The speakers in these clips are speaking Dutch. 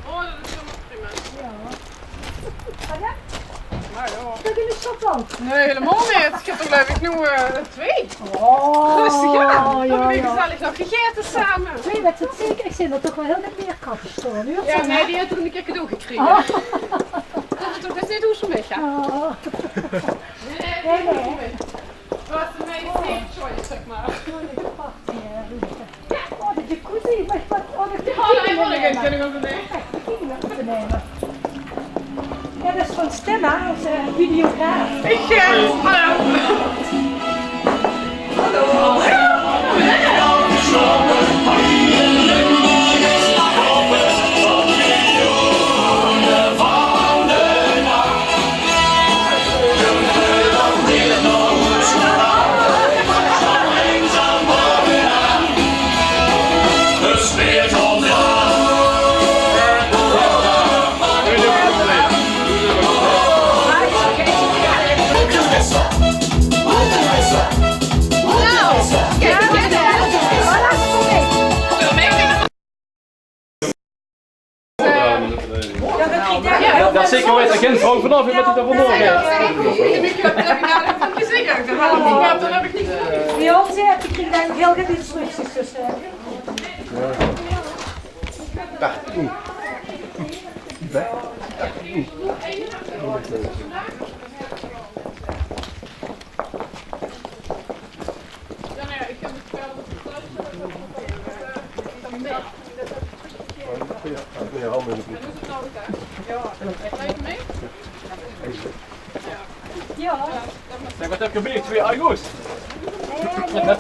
Oh, dat is helemaal prima. Ja. Ga je? Maar joh. Dat in de stad ook? Nee, helemaal niet. Ik heb er geloof ik nu 2. Oh, Rustig aan. ja, Hebben we ja. gezellig nog gegeten samen. Nee, met het zeker. Ik zie er toch wel heel wat meer kappen staan. Ja, nee, die heeft toen een keer cadeau gekregen. Oh. Dat is niet hoe ze weg gaat. Oh. Nee, nee. Dat was de meest safe choice, zeg maar. Oh, de jacuzzi. Oh, de Oh, nee, ik kan niet nemen. Ja, dat is van Stella, onze videograaf. Hallo. Dat zeker weet agent vrouw vanaf en met die daar vandoor gaat. Dan heb ik niet. Bij ons heb ik heel veel instructies tussen. Ja. Zeg, wat heb je gebeurd? 2 auto's? Ik denk dat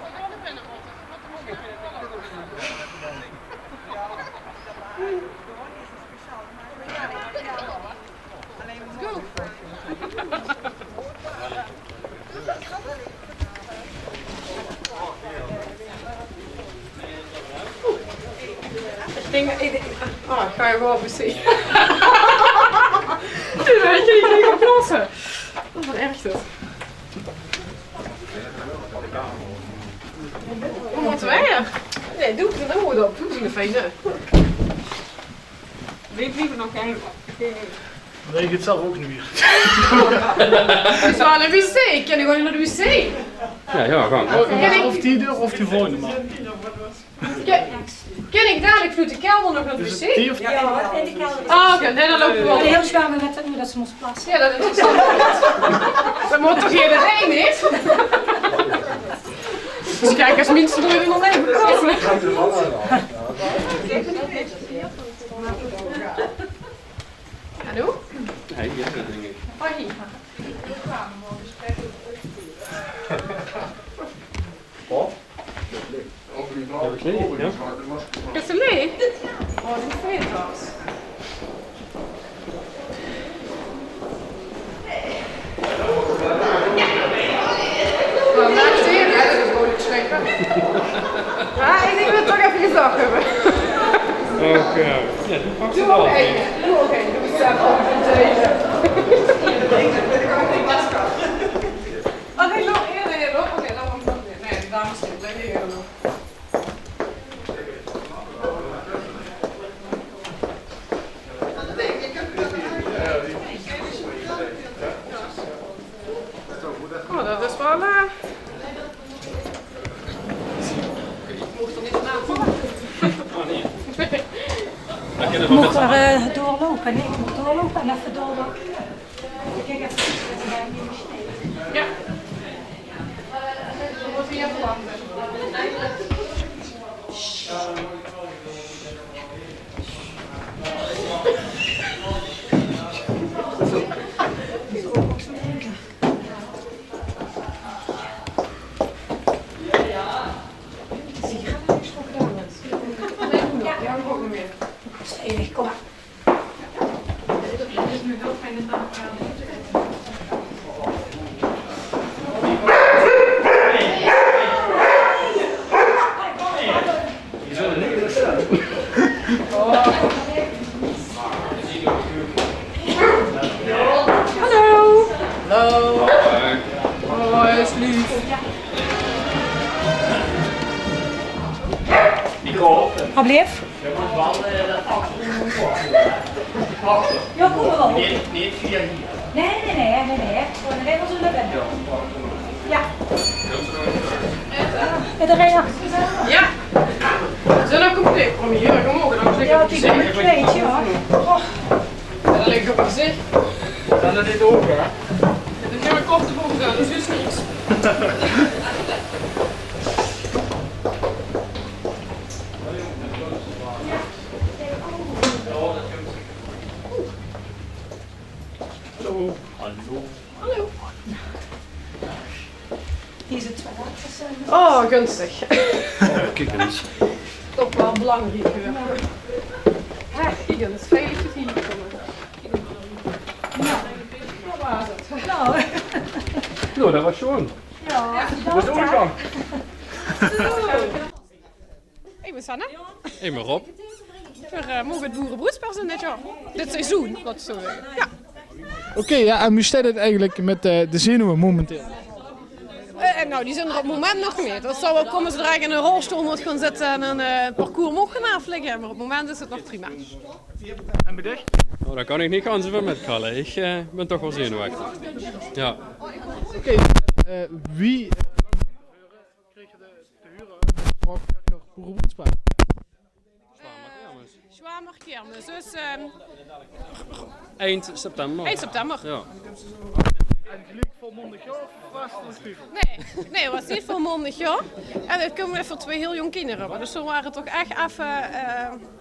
we gewoon de binnen moeten. Oh, ik ga je wel bezien. Nu weet je, ik ga plassen. Wat erg dit. Hoe moeten wij er? Nee, doe ik er nou goed op. Doe ik er fijne. Weet liever nog geen. Nee, ik het zelf ook niet meer. Het is wel een wc. Ik kan gewoon naar de wc. Ja, gewoon. Of die deur of die volgende maar. Ken ik dadelijk vloeit de kelder nog naar de Is wc? het die of Ja, en ik kan het. Ah, oké, nee, dan lopen we wel. Heel zwaar met het nu dat ze moest plassen. Ja, dat is interessant. Dat moet toch iedereen niet? Dus kijk, als mensen door in alleen komen. Hallo? Nee, ja, dat denk ik. Oh, hier. Ja. Is het leeg? Oh, dat is veel trouwens. Wat maakt het hier? Ja, dat is gewoon schrikken. Ja, ik denk dat we het toch even gezag hebben. Oké. Ja, die pakt Doe het ook wel. één. Doe ook één. Doe het zelf ook met deze. Oh nee, nog eerder hierop. Oké, dan moet ik nog weer. Nee, de dames niet. Blijf hier nog. Oh, dat is wel... Mocht er niet vanavond. Ik moet er doorlopen. Nee, ik moet doorlopen en even doorlopen. Kijk even dat ze daar niet sneden. Ja. Dan wordt hij even wachten. Enig, kom maar. Dit is nu wel fijn. Hallo. Oh, is lief. Alsjeblieft. Ja, kom maar op. Niet via hier. Nee. Gewoon een regel zullen binnen. Ja. Met de regen. Ja. Zijn ook compleet voor me hier. Kom ook dan Ja, het is een kleedje hoor. Oh. Dat ligt op mijn gezicht. Kan dat niet ook, hè? Dan gaan we kop te boven gaan, dat is dus niks. Hallo. Hier is het toilet. Oh, gunstig. Kijk eens. Toch wel belangrijk. Kijk, dat is veilig dat hier komen. Wat was het? Nou, Nou, dat was schoon. ja. Dat is de overgang. Hey, we staan er. Hé, maar Rob. We mogen het boerenbroedspel zijn dit jaar. Dit seizoen, wat zo zeggen. Ja. Oké, ja, en hoe staat het eigenlijk met de zenuwen momenteel? Nou, die zijn er op het moment nog niet. Dat zou wel komen zodra ik in een rolstoel moet gaan zitten en een parcours moet gaan afleggen. Maar op het moment is het nog prima. En bij dich? Nou, daar kan ik niet gaan zoveel met kallen. Ik ben toch wel zenuwachtig. Ja. Oké, wie kreeg je de huren voor boerenbroedspaar? Zwaar kermis, dus Eind september. 1 september. Ja. En gelijk volmondig jaar of was het een spiegel? Nee, het was niet volmondig, joh. En het komen voor 2 heel jong kinderen. Dus zo waren toch echt even...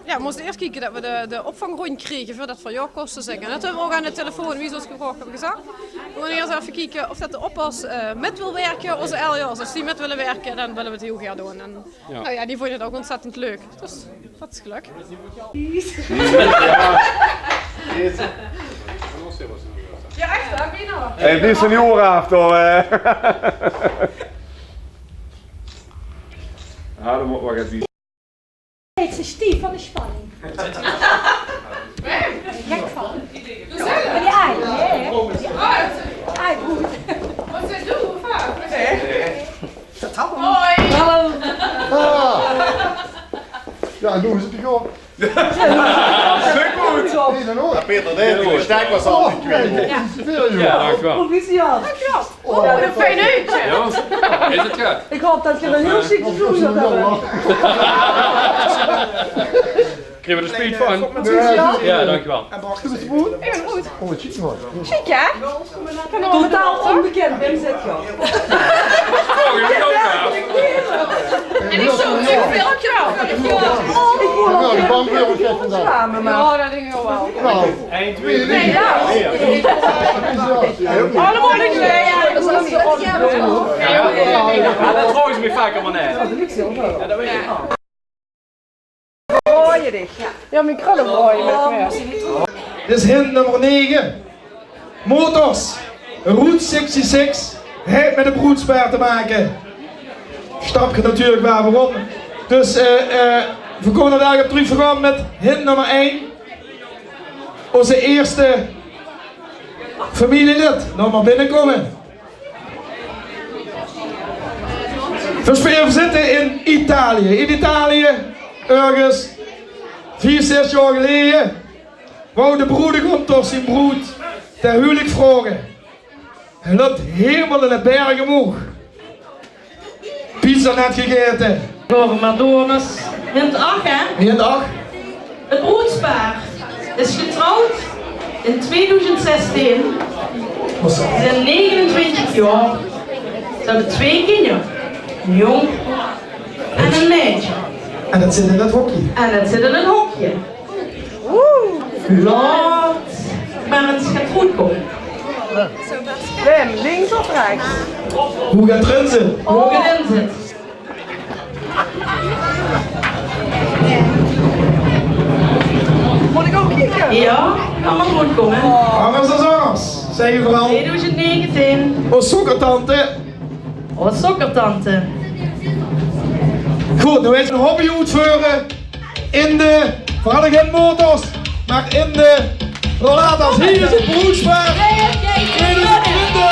we moesten eerst kijken dat we de opvang rond kregen voordat voor jou kosten zeggen. En dat hebben we ook aan de telefoon, wie zoals gevraagd hebben gezegd. We moeten eerst even kijken of dat de oppas met wil werken, onze LJ's. Als die met willen werken, dan willen we het heel graag doen. En, Nou ja, die vonden het ook ontzettend leuk. Dus dat is geluk. Ja, echt, hè? Ben je nou? Het is een seniorenavond hoor. Ja, dan moet wel even. Het is stief van de spanning. Gek van. Maar die ei, hè? Ei, goed. Wat ze doen, hoe vaak? Hoi! Hallo. Ja, doen ze het gewoon. Peter, de sterk was al niet kwijt. Ja, dankjewel. Proficiat. Oh, wat een fijn uitje! Ja, is het goed? Ik hoop dat je een heel chic seizoen zult hebben. Krijgen we er speed van? Ja, dankjewel. Ik ben goed. Oh, het ziet man. Chic, hè? Totaal onbekend, Wim zet je. En ik zo natuurlijk veel kracht. Ik hoor al Nou, die veel bankwereld gaat vandaag. samen, maar... Oh, dat denk ik wel. Nou, Nee, ja. Oh, dan word ik weer. Ja, dat is nog niet. Ja, dat gooien ze me vaak allemaal net. Ja, dat weet ik. Hoor je dich? Ja, mijn krullen brooien met me. Dit is hint nummer 9. Motors. Route 66 heeft met de broedspaar te maken. Snap je natuurlijk waarom. Dus we komen daar op terug gegaan met hint nummer 1. Onze eerste familielid. Nou maar binnenkomen. We zitten in Italië. In Italië, ergens 4-6 jaar geleden, wou de broedegom toch zijn broed ter huwelijk vragen. Hij loopt helemaal in de bergen omhoog. Pizza net gegeten. Door Madonna's. Hint 8, hè? Hint 8. Het broedspaar is getrouwd in 2016. Ze zijn 29 jaar. Ze hebben 2 kinderen. Een jong en een meisje. En dat zit in het hokje. En dat zit in een hokje. Laat maar het gaat goed komen. Wim, links of rechts? Hoe gaat het erin zitten? Hoe het in zit. Moet ik ook kijken? Ja, kan maar goed komen. Hangers en zangers. Zeg je vooral. 2019. Oh, sokkertante. Oh, sokkertante. Goed, nu is een hobby uitvoeren in de, vooral geen motors, maar in de rollatas. Hier is het broedspaar 2020.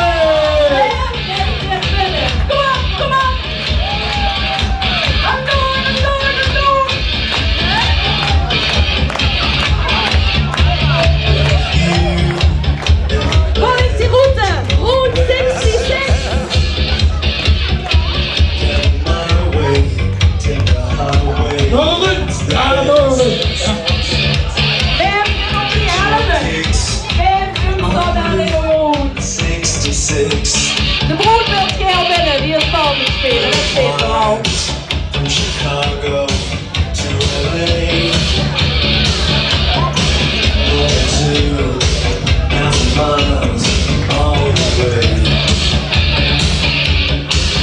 De brood wil scherp binnen, die is fout te spelen, dat weet je al. From Chicago to LA, to 1,000 miles all the way.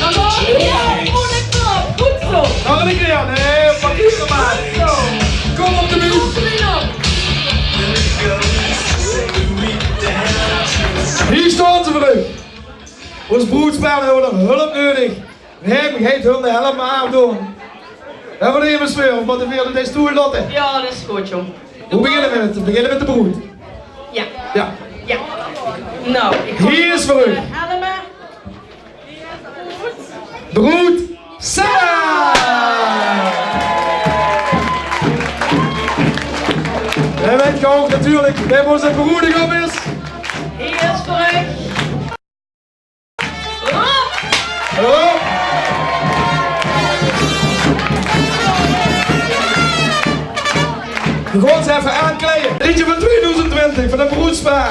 Dan nog een keer, moeilijk erop, goed zo. Nog een keer, nee, parkeer maar. Zo, Kom op de muur. kom erin op. Hier staan ze voor u. Ons broedspaar hebben hulp nodig. We hebben geen hun de helft maar doen. En wat even sfeer, of motiveren deze stoel laten. Ja, dat is goed, jong. Hoe beginnen we met het? We beginnen met de broed. Ja, Ja. ja. Nou, ik ga Hier is voor u. helmen. Broed, Sarah! En weet je ook natuurlijk, we hebben onze broedig op is. Hier is voor u. Rob! Hallo? We gaan ze even aankleden. Liedje van 2020 van de broedspaar.